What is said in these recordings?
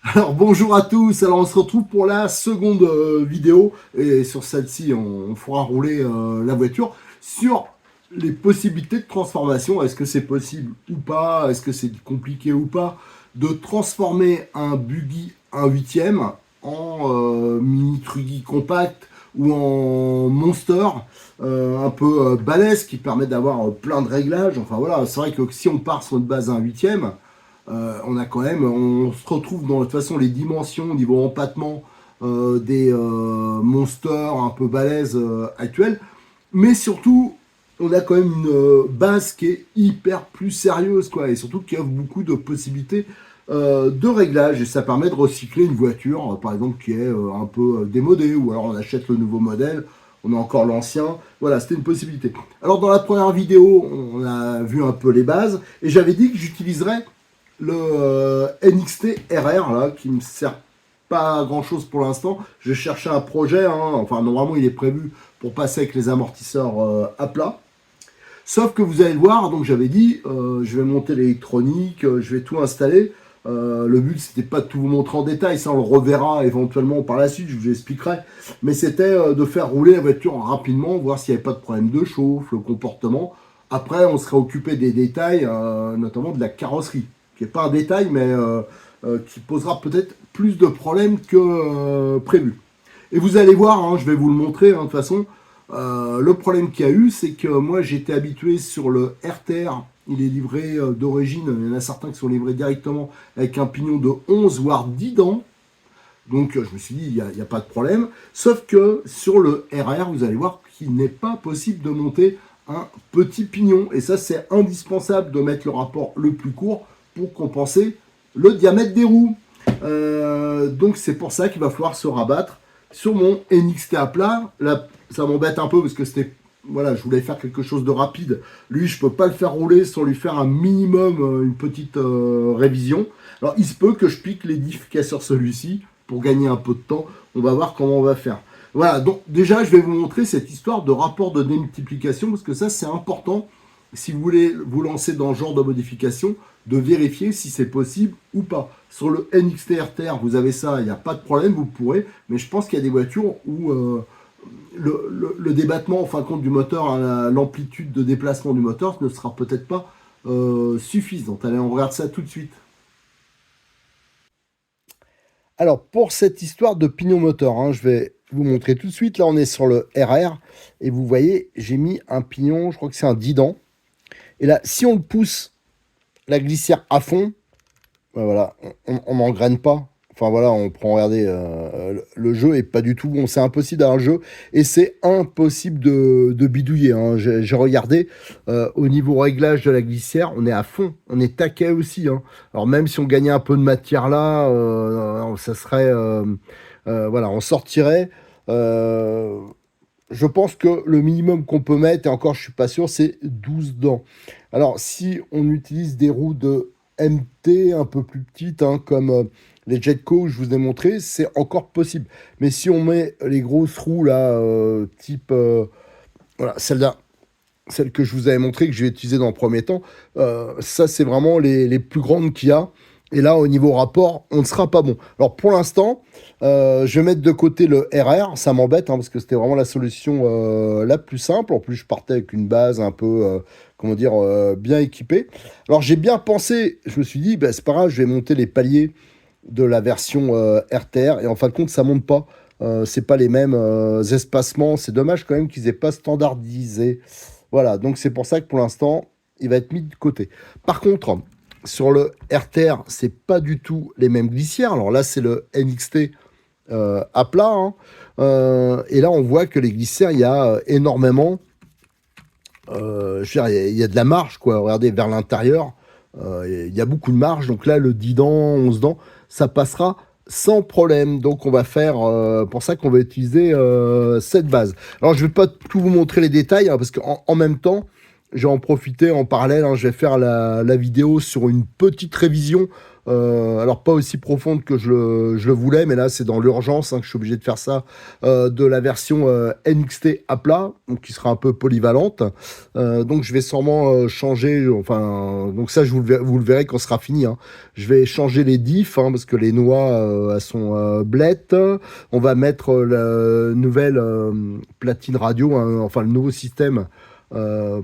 Alors bonjour à tous, alors on se retrouve pour la seconde vidéo et sur celle-ci on fera rouler la voiture sur les possibilités de transformation. Est-ce que c'est possible ou pas? Est-ce que c'est compliqué ou pas de transformer un buggy 1/8 en mini truggy compact ou en monster un peu balèze qui permet d'avoir plein de réglages. Enfin voilà, c'est vrai que si on part sur une base 1/8, on a quand même, on se retrouve dans de toute façon les dimensions au niveau empattement des monsters un peu balèzes actuels, mais surtout on a quand même une base qui est hyper plus sérieuse, quoi, et surtout qui offre beaucoup de possibilités de réglage, et ça permet de recycler une voiture, par exemple, qui est un peu démodée, ou alors on achète le nouveau modèle, on a encore l'ancien, voilà, c'était une possibilité. Alors dans la première vidéo, on a vu un peu les bases, et j'avais dit que j'utiliserais le NXT RR, là, qui me sert pas à grand chose pour l'instant. Je cherchais un projet, hein, enfin normalement il est prévu pour passer avec les amortisseurs à plat. Sauf que vous allez le voir, donc j'avais dit, je vais monter l'électronique, je vais tout installer. Le but c'était pas de tout vous montrer en détail, ça on le reverra éventuellement par la suite, je vous expliquerai. Mais c'était de faire rouler la voiture rapidement, voir s'il n'y avait pas de problème de chauffe, le comportement. Après on serait occupé des détails, notamment de la carrosserie, qui n'est pas un détail, mais qui posera peut-être plus de problèmes que prévu. Et vous allez voir, hein, je vais vous le montrer, hein, de toute façon. Le problème qu'il y a eu, c'est que moi j'étais habitué sur le RTR. Il est livré d'origine, il y en a certains qui sont livrés directement avec un pignon de 11 voire 10 dents. Donc je me suis dit, il n'y a pas de problème. Sauf que sur le RR, vous allez voir qu'il n'est pas possible de monter un petit pignon. Et ça, c'est indispensable de mettre le rapport le plus court pour compenser le diamètre des roues. Donc c'est pour ça qu'il va falloir se rabattre sur mon NXT à plat. Là, ça m'embête un peu parce que c'était, voilà, je voulais faire quelque chose de rapide. Lui, je peux pas le faire rouler sans lui faire un minimum, une petite révision. Alors, il se peut que je pique les diffs qu'il y a sur celui-ci pour gagner un peu de temps. On va voir comment on va faire. Voilà, donc déjà, je vais vous montrer cette histoire de rapport de démultiplication parce que ça, c'est important si vous voulez vous lancer dans ce genre de modification, de vérifier si c'est possible ou pas. Sur le NXT RTR, vous avez ça, il n'y a pas de problème, vous pourrez, mais je pense qu'il y a des voitures où le débattement, en fin de compte, du moteur, hein, l'amplitude de déplacement du moteur ne sera peut-être pas suffisante. Allez, on regarde ça tout de suite. Alors, pour cette histoire de pignon moteur, hein, je vais vous montrer tout de suite. Là, on est sur le RR, et vous voyez, j'ai mis un pignon, je crois que c'est un 10 dents. Et là, si on le pousse la glissière à fond, ben voilà, on n'engraine pas. Enfin voilà, on prend, regardez, le jeu est pas du tout bon. C'est impossible d'avoir le jeu et c'est impossible de bidouiller, hein. J'ai regardé au niveau réglage de la glissière, on est à fond, on est taquet aussi, hein. Alors même si on gagnait un peu de matière là, ça serait, voilà, on sortirait. euh, je pense que le minimum qu'on peut mettre, et encore je suis pas sûr, c'est 12 dents. Alors si on utilise des roues de MT un peu plus petites, hein, comme les Jetco que je vous ai montré, c'est encore possible. Mais si on met les grosses roues là, type, voilà, celle-là, celle que je vous avais montré, que je vais utiliser dans le premier temps, ça c'est vraiment les plus grandes qu'il y a. Et là, au niveau rapport, on ne sera pas bon. Alors pour l'instant, je vais mettre de côté le RR. Ça m'embête, hein, parce que c'était vraiment la solution la plus simple. En plus, je partais avec une base un peu, comment dire, bien équipée. Alors j'ai bien pensé, je me suis dit, bah, c'est pas grave, je vais monter les paliers de la version RTR. Et en fin de compte, ça monte pas. C'est pas les mêmes espacements. C'est dommage quand même qu'ils aient pas standardisé. Voilà, donc c'est pour ça que pour l'instant, il va être mis de côté. Par contre, sur le RTR, c'est pas du tout les mêmes glissières. Alors là, c'est le NXT à plat, hein. Et là, on voit que les glissières, il y a énormément. Je veux dire, il y a de la marge, quoi. Regardez, vers l'intérieur, il y a beaucoup de marge. Donc là, le 10 dents, 11 dents, ça passera sans problème. Donc on va faire, pour ça qu'on va utiliser cette base. Alors je vais pas tout vous montrer les détails, hein, parce qu'en même temps, je vais en profiter en parallèle, hein, je vais faire la vidéo sur une petite révision Alors pas aussi profonde que je le voulais, mais là c'est dans l'urgence hein, que je suis obligé de faire ça, de la version NXT à plat, donc qui sera un peu polyvalente. Donc je vais sûrement changer, enfin, donc ça vous le verrez quand ce sera fini, hein. Je vais changer les diffs, hein, parce que les noix, elles sont blettes. On va mettre la nouvelle platine radio, hein, enfin le nouveau système euh,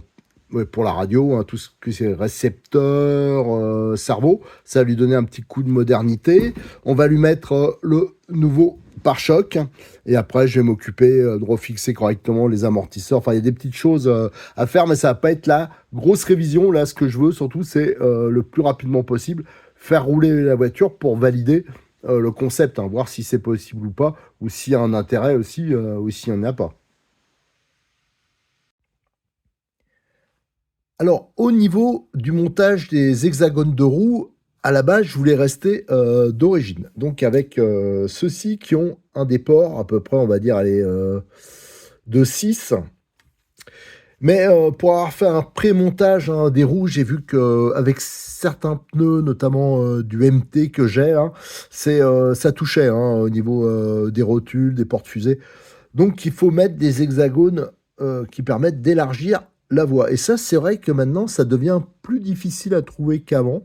ouais, pour la radio, hein, tout ce que c'est récepteur, cerveau. Ça va lui donner un petit coup de modernité. On va lui mettre le nouveau pare-choc. Et après, je vais m'occuper de refixer correctement les amortisseurs. Enfin, il y a des petites choses à faire, mais ça va pas être la grosse révision. Là, ce que je veux surtout, c'est le plus rapidement possible faire rouler la voiture pour valider le concept, hein, voir si c'est possible ou pas, ou s'il y a un intérêt aussi, ou s'il n'y en a pas. Alors, au niveau du montage des hexagones de roues, à la base, je voulais rester d'origine. Donc, avec ceux-ci qui ont un déport, à peu près, on va dire, allez, de 6. Mais pour avoir fait un pré-montage hein, des roues, j'ai vu qu'avec certains pneus, notamment du MT que j'ai, hein, ça touchait hein, au niveau des rotules, des portes-fusées. Donc, il faut mettre des hexagones qui permettent d'élargir la voie. Et ça, c'est vrai que maintenant, ça devient plus difficile à trouver qu'avant.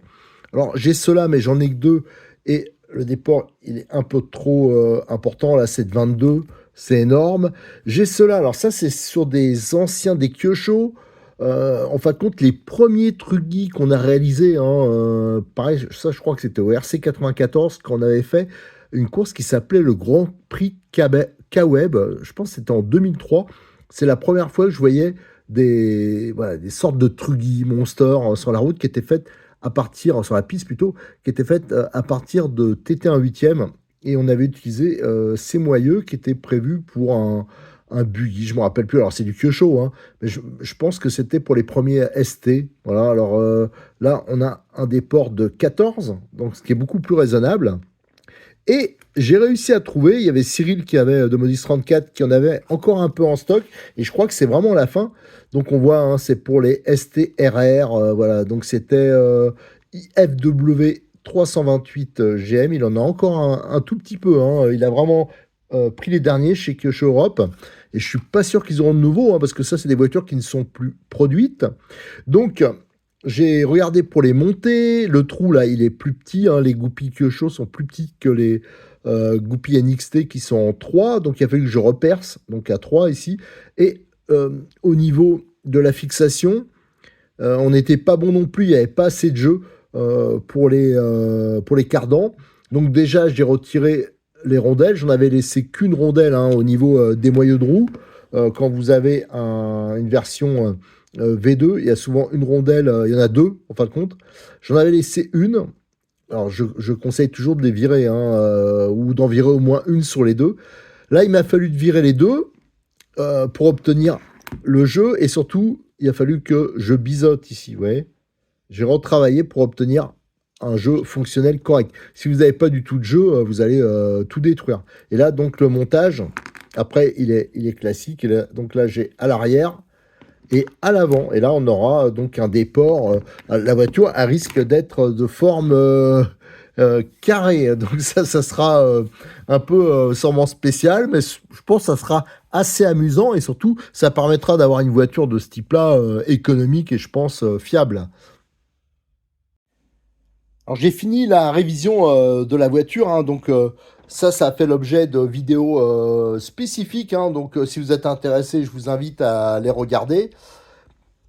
Alors, j'ai cela, mais j'en ai que deux. Et le déport, il est un peu trop important. Là, c'est de 22. C'est énorme. J'ai cela. Alors, ça, c'est sur des anciens, des Kyosho. En fin de compte, les premiers Trugi qu'on a réalisés, hein, pareil, ça, je crois que c'était au RC 94 qu'on avait fait une course qui s'appelait le Grand Prix K-Web. Je pense que c'était en 2003. C'est la première fois que je voyais voilà, des sortes de Trugi Monster sur la route qui étaient faites à partir, sur la piste plutôt, qui était faite à partir de TT1 8e. Et on avait utilisé ces moyeux qui étaient prévus pour un buggy. Je ne me rappelle plus. Alors, c'est du Kyosho, hein, mais je pense que c'était pour les premiers ST. Voilà. Alors là, on a un déport de 14, donc ce qui est beaucoup plus raisonnable. Et j'ai réussi à trouver, il y avait Cyril qui avait de Modis 34 qui en avait encore un peu en stock, et je crois que c'est vraiment la fin. Donc on voit, hein, c'est pour les STRR, voilà, donc c'était IFW 328 GM, il en a encore un tout petit peu, hein. Il a vraiment pris les derniers chez Kyosho Europe, et je suis pas sûr qu'ils auront de nouveau, hein, parce que ça c'est des voitures qui ne sont plus produites. Donc j'ai regardé pour les montées. Le trou, là, il est plus petit, hein. Les goupilles Kyosho sont plus petites que les goupilles NXT qui sont en 3. Donc, il a fallu que je reperce, donc à 3 ici. Et au niveau de la fixation, on n'était pas bon non plus. Il n'y avait pas assez de jeu pour les cardans. Donc, déjà, j'ai retiré les rondelles. J'en avais laissé qu'une rondelle hein, au niveau des moyeux de roue. Quand vous avez une version V2, il y a souvent une rondelle, il y en a deux en fin de compte. J'en avais laissé une. Alors je conseille toujours de les virer, hein, ou d'en virer au moins une sur les deux. Là, il m'a fallu de virer les deux pour obtenir le jeu. Et surtout, il a fallu que je biseaute ici. Vous voyez, j'ai retravaillé pour obtenir un jeu fonctionnel correct. Si vous n'avez pas du tout de jeu, vous allez tout détruire. Et là, donc, le montage, après, il est classique. Donc là, j'ai à l'arrière et à l'avant. Et là, on aura donc un déport. La voiture a risque d'être de forme carrée. Donc ça sera un peu sûrement spécial, mais je pense que ça sera assez amusant et surtout, ça permettra d'avoir une voiture de ce type-là économique et je pense fiable. Alors j'ai fini la révision de la voiture, hein, donc ça a fait l'objet de vidéos spécifiques, hein, donc si vous êtes intéressé, je vous invite à les regarder.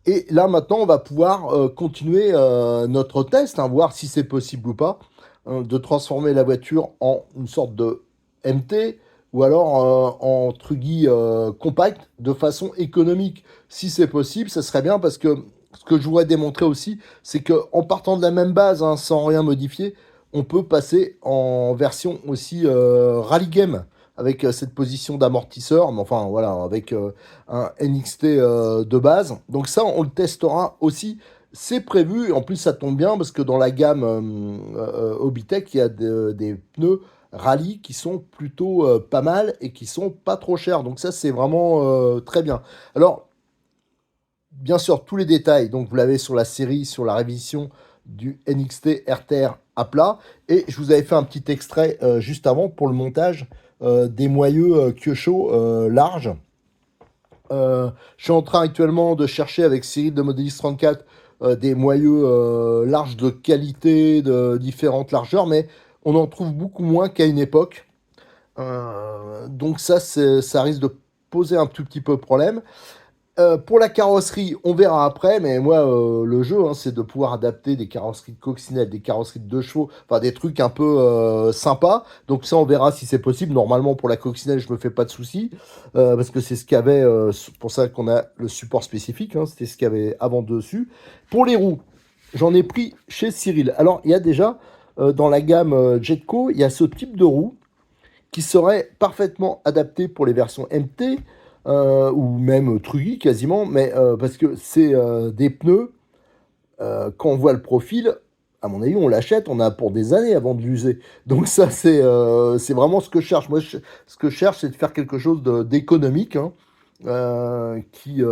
Et là, maintenant, on va pouvoir continuer notre test, hein, voir si c'est possible ou pas, hein, de transformer la voiture en une sorte de MT ou alors en Trugy compact de façon économique. Si c'est possible, ça serait bien parce que ce que je voudrais démontrer aussi, c'est qu'en partant de la même base, hein, sans rien modifier, on peut passer en version aussi rally game avec cette position d'amortisseur, mais enfin voilà, avec un NXT de base. Donc ça, on le testera aussi. C'est prévu, en plus ça tombe bien parce que dans la gamme Hobbytech, il y a des pneus rallye qui sont plutôt pas mal et qui sont pas trop chers. Donc ça, c'est vraiment très bien. Alors, bien sûr, tous les détails, donc vous l'avez sur la série, sur la révision du NXT RTR à plat. Et je vous avais fait un petit extrait juste avant pour le montage des moyeux Kyosho larges. Je suis en train actuellement de chercher avec Cyril de Modelis 34 des moyeux larges de qualité, de différentes largeurs, mais on en trouve beaucoup moins qu'à une époque. Donc ça risque de poser un tout petit peu problème. Pour la carrosserie, on verra après, mais moi, le jeu, hein, c'est de pouvoir adapter des carrosseries de coccinelle, des carrosseries de 2 chevaux, enfin des trucs un peu sympas. Donc ça, on verra si c'est possible. Normalement, pour la coccinelle, je me fais pas de soucis, parce que c'est ce qu'il y avait, pour ça qu'on a le support spécifique, hein, c'était ce qu'il y avait avant dessus. Pour les roues, j'en ai pris chez Cyril. Alors, il y a déjà, dans la gamme Jetco, il y a ce type de roue qui serait parfaitement adapté pour les versions MT ou même Truggy quasiment, mais parce que c'est des pneus, quand on voit le profil, à mon avis, on l'achète, on a pour des années avant de l'user. Donc ça, c'est vraiment ce que je cherche. Moi, ce que je cherche, c'est de faire quelque chose d'économique, hein, qui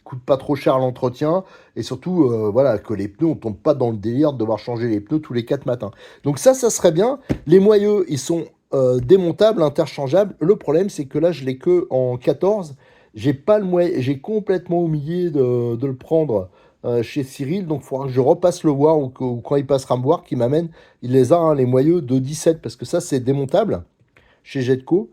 coûte pas trop cher à l'entretien, et surtout, voilà, que les pneus, on tombe pas dans le délire de devoir changer les pneus tous les 4 matins. Donc ça serait bien. Les moyeux, ils sont démontables, interchangeables. Le problème, c'est que là, je l'ai que en 14. J'ai pas le moyen, j'ai complètement oublié de le prendre chez Cyril, donc il faudra que je repasse le voir ou quand il passera me voir, qu'il m'amène. Il les a, hein, les moyeux de 17, parce que ça, c'est démontable chez Jetco.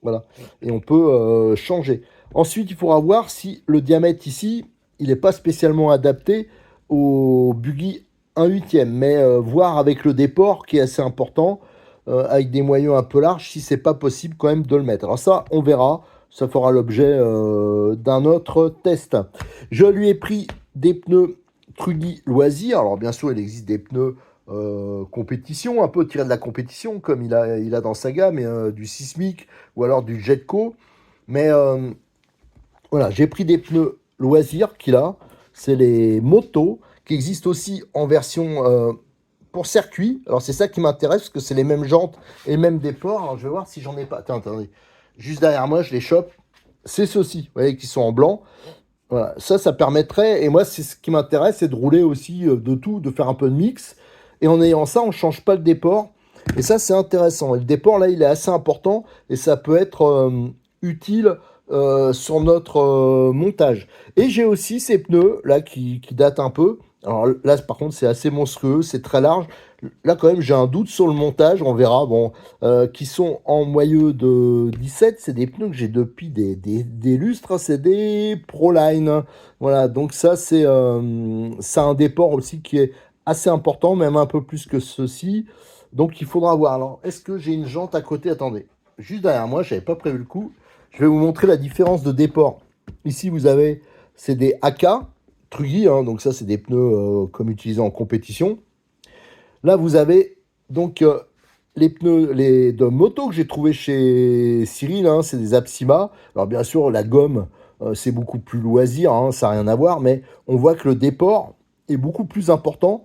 Voilà. Et on peut changer. Ensuite, il faudra voir si le diamètre ici, il n'est pas spécialement adapté au buggy 1/8, mais voir avec le déport qui est assez important, avec des moyeux un peu larges, si c'est pas possible quand même de le mettre. Alors ça, on verra. Ça fera l'objet d'un autre test. Je lui ai pris des pneus Truggy Loisir. Alors bien sûr, il existe des pneus compétition, un peu tiré de la compétition, comme il a dans sa gamme, et, du Sismic ou alors du Jetco. Mais voilà, j'ai pris des pneus Loisir qu'il a. C'est les motos qui existent aussi en version pour circuit. Alors c'est ça qui m'intéresse, parce que c'est les mêmes jantes et les mêmes déports. Alors je vais voir si j'en ai pas. Attendez. Juste derrière moi, je les chope. C'est ceux-ci, vous voyez, qui sont en blanc. Voilà, ça permettrait, et moi, c'est ce qui m'intéresse, c'est de rouler aussi de tout, de faire un peu de mix. Et en ayant ça, on ne change pas le déport. Et ça, c'est intéressant. Et le déport, là, il est assez important, et ça peut être utile sur notre montage. Et j'ai aussi ces pneus, là, qui datent un peu. Alors là, par contre, c'est assez monstrueux, c'est très large. Là, quand même, j'ai un doute sur le montage, on verra. Bon, qui sont en moyeu de 17, c'est des pneus que j'ai depuis des lustres, hein, c'est des Proline. Voilà, donc ça un déport aussi qui est assez important, même un peu plus que ceci. Donc il faudra voir. Alors, est-ce que j'ai une jante à côté? Attendez, juste derrière moi, j'avais pas prévu le coup. Je vais vous montrer la différence de déport. Ici, vous avez, c'est des AK Truggy, hein, donc ça, c'est des pneus comme utilisés en compétition. Là, vous avez donc les pneus de moto que j'ai trouvé chez Cyril, hein, c'est des Apsima. Alors bien sûr, la gomme, c'est beaucoup plus loisir, hein, ça n'a rien à voir, mais on voit que le déport est beaucoup plus important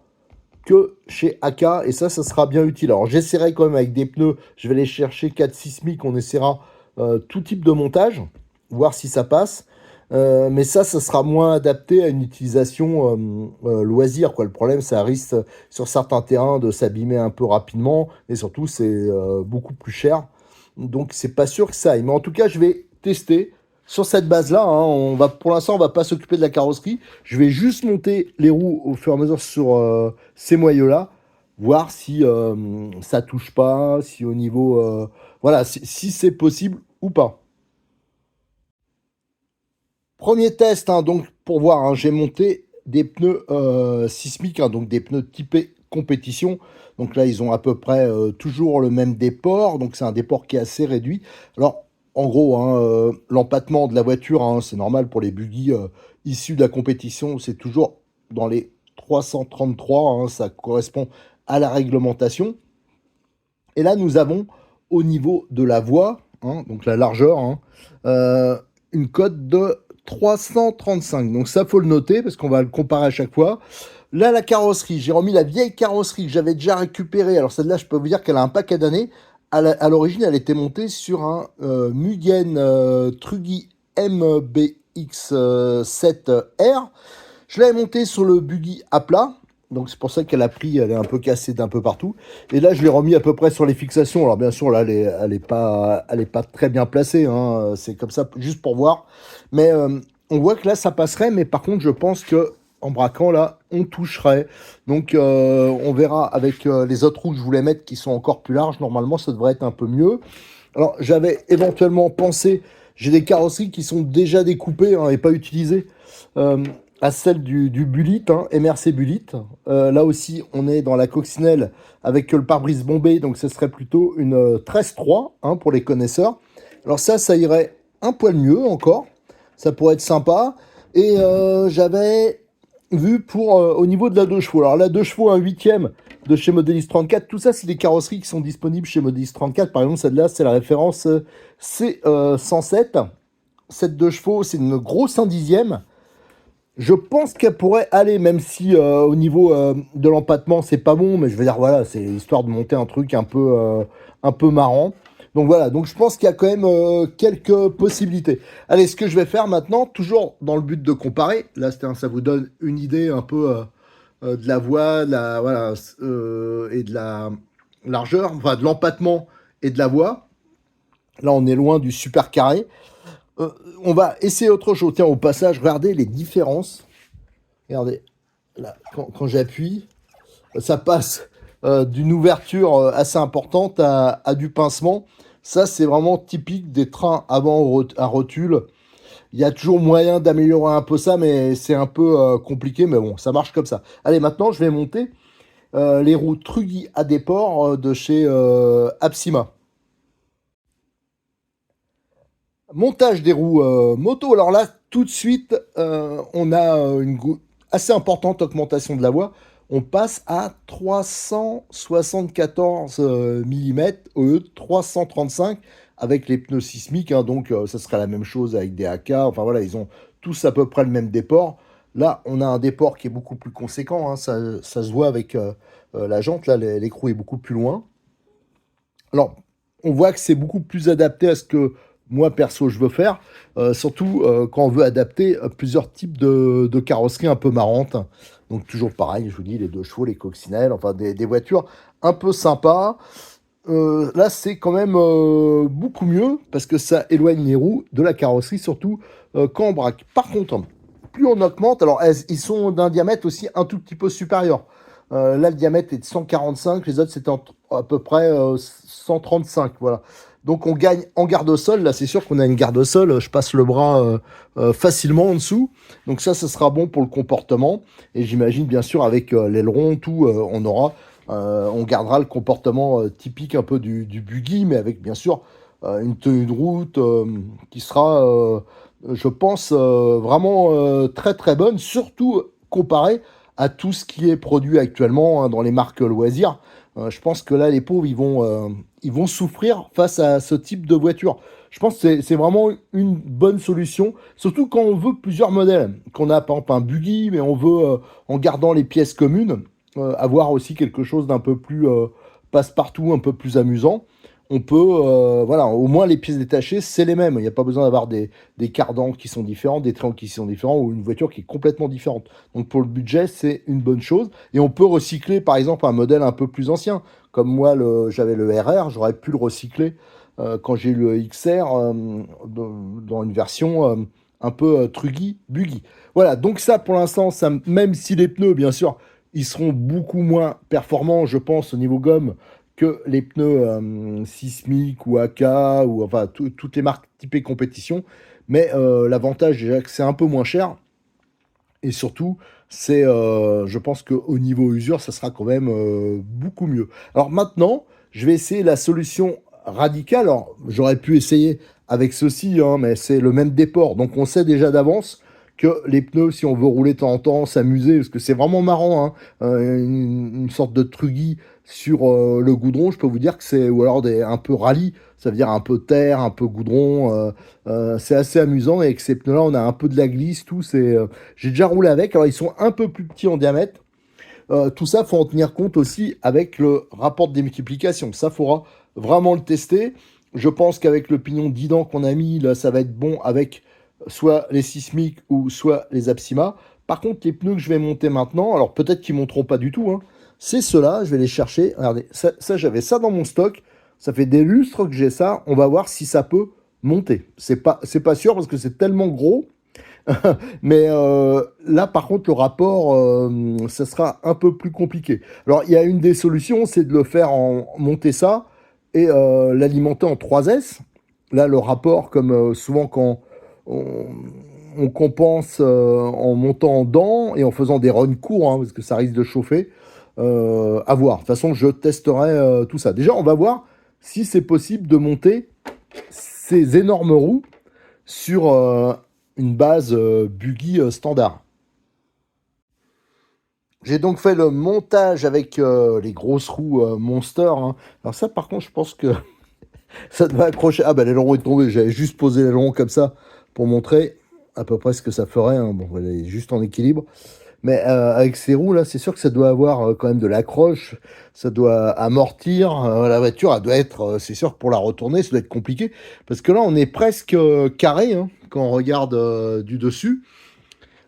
que chez AK, et ça sera bien utile. Alors j'essaierai quand même avec des pneus, je vais aller chercher 4 sismiques, on essaiera tout type de montage, voir si ça passe. Mais ça sera moins adapté à une utilisation loisir, quoi. Le problème, ça risque sur certains terrains de s'abîmer un peu rapidement, et surtout, c'est beaucoup plus cher. Donc, c'est pas sûr que ça aille. Mais en tout cas, je vais tester sur cette base-là. Hein. Pour l'instant, on va pas s'occuper de la carrosserie. Je vais juste monter les roues au fur et à mesure sur ces moyeux-là, voir si ça touche pas, si au niveau, voilà, si c'est possible ou pas. Premier test, hein, donc pour voir, hein, j'ai monté des pneus sismiques, hein, donc des pneus typés compétition. Donc là, ils ont à peu près toujours le même déport, donc c'est un déport qui est assez réduit. Alors, en gros, hein, l'empattement de la voiture, hein, c'est normal pour les buggy issus de la compétition, c'est toujours dans les 333, hein, ça correspond à la réglementation. Et là, nous avons au niveau de la voie, hein, donc la largeur, hein, une cote de 335. Donc ça, faut le noter parce qu'on va le comparer à chaque fois. Là, la carrosserie, j'ai remis la vieille carrosserie que j'avais déjà récupérée. Alors celle-là, je peux vous dire qu'elle a un paquet d'années. À l'origine, elle était montée sur un Mugen Truggy MBX7R. Je l'avais montée sur le buggy à plat. Donc c'est pour ça qu'elle a pris, elle est un peu cassée d'un peu partout. Et là, je l'ai remis à peu près sur les fixations. Alors bien sûr, là, elle est pas très bien placée, hein. C'est comme ça, juste pour voir. Mais on voit que là, ça passerait. Mais par contre, je pense que en braquant là, on toucherait. Donc on verra avec les autres roues que je voulais mettre qui sont encore plus larges. Normalement, ça devrait être un peu mieux. Alors j'avais éventuellement pensé, j'ai des carrosseries qui sont déjà découpées, hein, et pas utilisées. Euh, à celle du Bullitt, hein, MRC Bullitt. Là aussi, on est dans la coccinelle avec le pare-brise bombé, donc ce serait plutôt une 13-3, hein, pour les connaisseurs. Alors ça irait un poil mieux encore. Ça pourrait être sympa. Et j'avais vu pour au niveau de la 2 chevaux. Alors la 2 chevaux, un huitième de chez Modelis 34. Tout ça, c'est des carrosseries qui sont disponibles chez Modelis 34. Par exemple, celle-là, c'est la référence C107. Cette 2 chevaux, c'est une grosse 1 dixième. Je pense qu'elle pourrait aller, même si au niveau de l'empattement, c'est pas bon, mais je veux dire, voilà, c'est histoire de monter un peu marrant. Donc voilà, donc je pense qu'il y a quand même quelques possibilités. Allez, ce que je vais faire maintenant, toujours dans le but de comparer, là, ça vous donne une idée un peu de la voie, voilà, et de la largeur, enfin de l'empattement et de la voie. Là, on est loin du super carré. Euh, on va essayer autre chose. Tiens, au passage, regardez les différences. Regardez, là, quand j'appuie, ça passe d'une ouverture assez importante à du pincement. Ça, c'est vraiment typique des trains avant à rotule. Il y a toujours moyen d'améliorer un peu ça, mais c'est un peu compliqué. Mais bon, ça marche comme ça. Allez, maintenant, je vais monter les roues Truggy à déport de chez Apsima. Montage des roues moto. Alors là, tout de suite, on a une assez importante augmentation de la voie. On passe à 374 mm au lieu de 335 avec les pneus sismiques, hein. Donc ça serait la même chose avec des AK. Enfin voilà, ils ont tous à peu près le même déport. Là, on a un déport qui est beaucoup plus conséquent, hein. Ça se voit avec la jante. Là, l'écrou est beaucoup plus loin. Alors, on voit que c'est beaucoup plus adapté à ce que moi, perso, je veux faire. Surtout quand on veut adapter plusieurs types de carrosseries un peu marrantes. Donc, toujours pareil, je vous dis, les 2 chevaux, les coccinelles, enfin des voitures un peu sympas. Là, c'est quand même beaucoup mieux parce que ça éloigne les roues de la carrosserie, surtout quand on braque. Par contre, plus on augmente, alors ils sont d'un diamètre aussi un tout petit peu supérieur. Là, le diamètre est de 145, les autres, c'était à peu près 135. Voilà. Donc, on gagne en garde-sol. Là, c'est sûr qu'on a une garde-sol. Je passe le bras facilement en dessous. Donc, ça sera bon pour le comportement. Et j'imagine, bien sûr, avec l'aileron, tout, on gardera le comportement typique un peu du buggy, mais avec, bien sûr, une tenue de route qui sera, je pense, vraiment très, très bonne, surtout comparé à tout ce qui est produit actuellement, hein, dans les marques loisirs. Je pense que là, les pauvres, ils vont souffrir face à ce type de voiture. Je pense que c'est vraiment une bonne solution, surtout quand on veut plusieurs modèles. Qu'on a par exemple un buggy, mais on veut, en gardant les pièces communes, avoir aussi quelque chose d'un peu plus passe-partout, un peu plus amusant. On peut, voilà, au moins les pièces détachées, c'est les mêmes. Il n'y a pas besoin d'avoir des cardans qui sont différents, des triangles qui sont différents ou une voiture qui est complètement différente. Donc pour le budget, c'est une bonne chose. Et on peut recycler, par exemple, un modèle un peu plus ancien. Comme moi, j'avais le RR, j'aurais pu le recycler quand j'ai eu le XR dans une version un peu truggy, buggy. Voilà, donc ça, pour l'instant, même si les pneus, bien sûr, ils seront beaucoup moins performants, je pense, au niveau gomme que les pneus sismiques ou AK ou enfin toutes les marques typées compétition. Mais l'avantage déjà que c'est un peu moins cher et surtout c'est, je pense qu'au niveau usure, ça sera quand même beaucoup mieux. Alors maintenant, je vais essayer la solution radicale. Alors j'aurais pu essayer avec ceci, hein, mais c'est le même déport. Donc on sait déjà d'avance que les pneus, si on veut rouler de temps en temps, s'amuser, parce que c'est vraiment marrant, hein, une sorte de truggy sur le goudron, je peux vous dire que c'est, ou alors un peu rallye, ça veut dire un peu terre, un peu goudron, c'est assez amusant, et avec ces pneus-là, on a un peu de la glisse, tout, j'ai déjà roulé avec, alors ils sont un peu plus petits en diamètre, tout ça, faut en tenir compte aussi avec le rapport de démultiplication, ça, faudra vraiment le tester, je pense qu'avec le pignon d'Idan qu'on a mis, là, ça va être bon avec soit les sismiques ou soit les Apsima. Par contre, les pneus que je vais monter maintenant, alors peut-être qu'ils monteront pas du tout, hein, c'est ceux-là, je vais les chercher. Regardez, ça j'avais ça dans mon stock. Ça fait des lustres que j'ai ça. On va voir si ça peut monter. C'est pas sûr parce que c'est tellement gros. Mais là, par contre, le rapport, ça sera un peu plus compliqué. Alors, il y a une des solutions, c'est de le faire en monter ça et l'alimenter en 3S. Là, le rapport, comme souvent quand on, on compense en montant en dents et en faisant des runs courts, hein, parce que ça risque de chauffer, à voir. De toute façon, je testerai tout ça. Déjà, on va voir si c'est possible de monter ces énormes roues sur une base buggy standard. J'ai donc fait le montage avec les grosses roues Monster, hein. Alors ça, par contre, je pense que ça devrait accrocher. Ah bah l'aileron est tombé, j'avais juste posé l'aileron comme ça pour montrer à peu près ce que ça ferait, hein. Bon, elle est juste en équilibre. Mais avec ces roues là, c'est sûr que ça doit avoir quand même de l'accroche, ça doit amortir. La voiture, elle doit être, c'est sûr, pour la retourner, ça doit être compliqué. Parce que là, on est presque carré, hein, quand on regarde du dessus.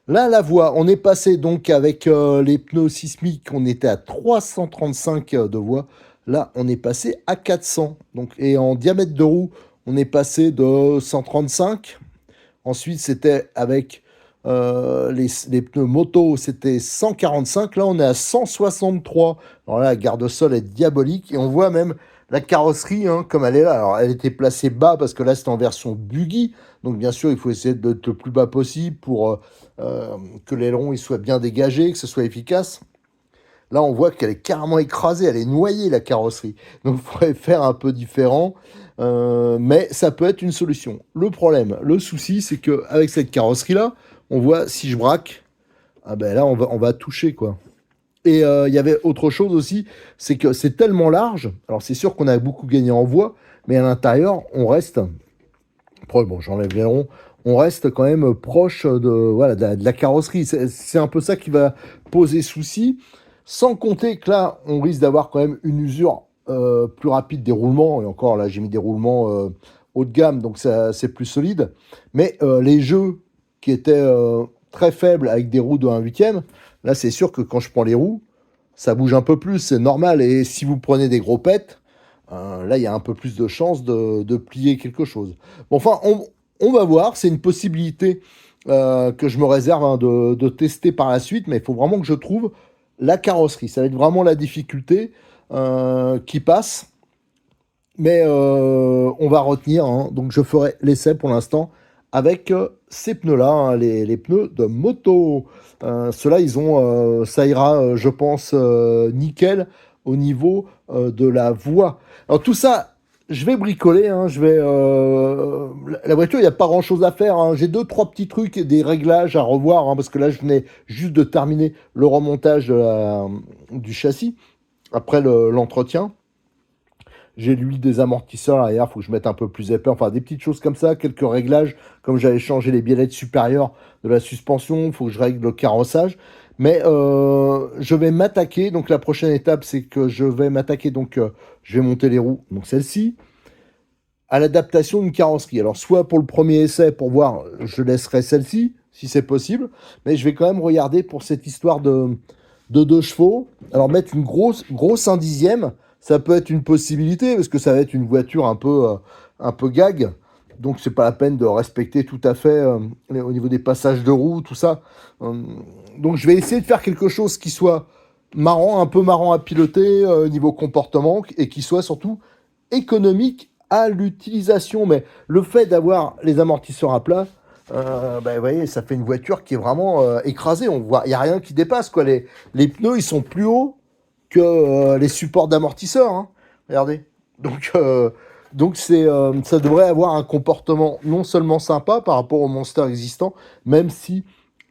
Là, la voie, on est passé donc avec les pneus sismiques, on était à 335 de voie. Là, on est passé à 400. Donc, et en diamètre de roue, on est passé de 135. Ensuite, c'était avec les pneus moto, c'était 145. Là, on est à 163. Alors là, la garde-sol est diabolique. Et on voit même la carrosserie, hein, comme elle est là. Alors, elle était placée bas parce que là, c'est en version buggy. Donc, bien sûr, il faut essayer d'être le plus bas possible pour que l'aileron il soit bien dégagé, que ce soit efficace. Là, on voit qu'elle est carrément écrasée, elle est noyée, la carrosserie. Donc, il faudrait faire un peu différent. Mais ça peut être une solution. Le problème, le souci, c'est qu'avec cette carrosserie-là, on voit si je braque, ah ben là, on va toucher, quoi. Et il y avait autre chose aussi, c'est que c'est tellement large. Alors, c'est sûr qu'on a beaucoup gagné en voie, mais à l'intérieur, on reste. Bon, j'enlève l'aileron. On reste quand même proche de, voilà, de la carrosserie. C'est un peu ça qui va poser souci. Sans compter que là, on risque d'avoir quand même une usure plus rapide des roulements. Et encore, là, j'ai mis des roulements haut de gamme, donc c'est plus solide. Mais les jeux qui étaient très faibles avec des roues de 1/8, là, c'est sûr que quand je prends les roues, ça bouge un peu plus, c'est normal. Et si vous prenez des gros pets, là, il y a un peu plus de chances de plier quelque chose. Bon, enfin, on va voir. C'est une possibilité que je me réserve, hein, de tester par la suite, mais il faut vraiment que je trouve la carrosserie. Ça va être vraiment la difficulté qui passe. Mais on va retenir, hein. Donc, je ferai l'essai pour l'instant avec ces pneus-là, hein, les pneus de moto. Ceux-là, ça ira, je pense, nickel au niveau de la voie. Alors tout ça, je vais bricoler, hein, la voiture, il n'y a pas grand-chose à faire, hein. J'ai deux, trois petits trucs, des réglages à revoir, hein, parce que là, je venais juste de terminer le remontage du châssis après l'entretien. J'ai l'huile des amortisseurs arrière, il faut que je mette un peu plus épais. Enfin, des petites choses comme ça, quelques réglages. Comme j'avais changé les biellettes supérieures de la suspension, il faut que je règle le carrossage. Mais je vais m'attaquer. Donc, la prochaine étape, c'est que je vais m'attaquer. Donc, je vais monter les roues. Donc, celle-ci, à l'adaptation d'une carrosserie. Alors, soit pour le premier essai, pour voir, je laisserai celle-ci, si c'est possible. Mais je vais quand même regarder pour cette histoire de 2 chevaux. Alors, mettre une grosse 1/10, ça peut être une possibilité, parce que ça va être une voiture un peu gag. Donc, c'est pas la peine de respecter tout à fait au niveau des passages de roues, tout ça. Donc, je vais essayer de faire quelque chose qui soit marrant, un peu marrant à piloter au niveau comportement, et qui soit surtout économique à l'utilisation. Mais le fait d'avoir les amortisseurs à plat, ben, vous voyez, ça fait une voiture qui est vraiment écrasée. On voit, il n'y a rien qui dépasse, quoi. Les pneus, ils sont plus hauts que les supports d'amortisseurs, hein. Regardez. Donc ça devrait avoir un comportement non seulement sympa par rapport au Monster existant, même si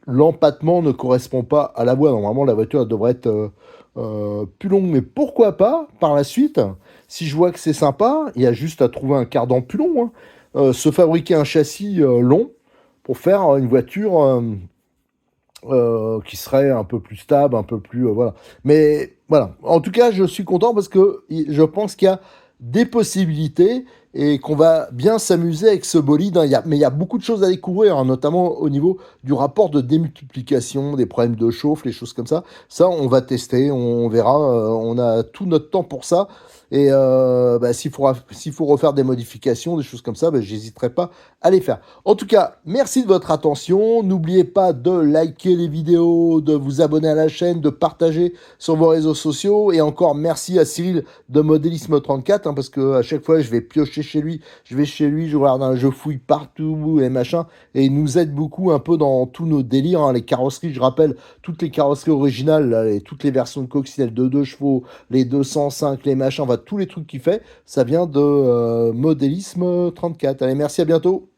l'empattement ne correspond pas à la voie. Normalement, la voiture devrait être plus longue. Mais pourquoi pas, par la suite, si je vois que c'est sympa, il y a juste à trouver un cardan plus long, hein, se fabriquer un châssis long pour faire une voiture qui serait un peu plus stable, un peu plus... voilà. Mais voilà, en tout cas, je suis content parce que je pense qu'il y a des possibilités et qu'on va bien s'amuser avec ce bolide, hein. Mais il y a beaucoup de choses à découvrir, hein, notamment au niveau du rapport de démultiplication, des problèmes de chauffe, les choses comme ça. Ça, on va tester, on verra. On a tout notre temps pour ça. Et bah, s'il faut refaire des modifications, des choses comme ça, bah, j'hésiterai pas à les faire. En tout cas, merci de votre attention. N'oubliez pas de liker les vidéos, de vous abonner à la chaîne, de partager sur vos réseaux sociaux. Et encore merci à Cyril de Modélisme 34, hein, parce que à chaque fois, je vais piocher chez lui, je regarde, je fouille partout et machin. Et il nous aide beaucoup un peu dans tous nos délires, hein. Les carrosseries, je rappelle, toutes les carrosseries originales, là, toutes les versions de coccinelle de 2 chevaux, les 205, les machins, tous les trucs qu'il fait, ça vient de Modélisme 34. Allez, merci, à bientôt.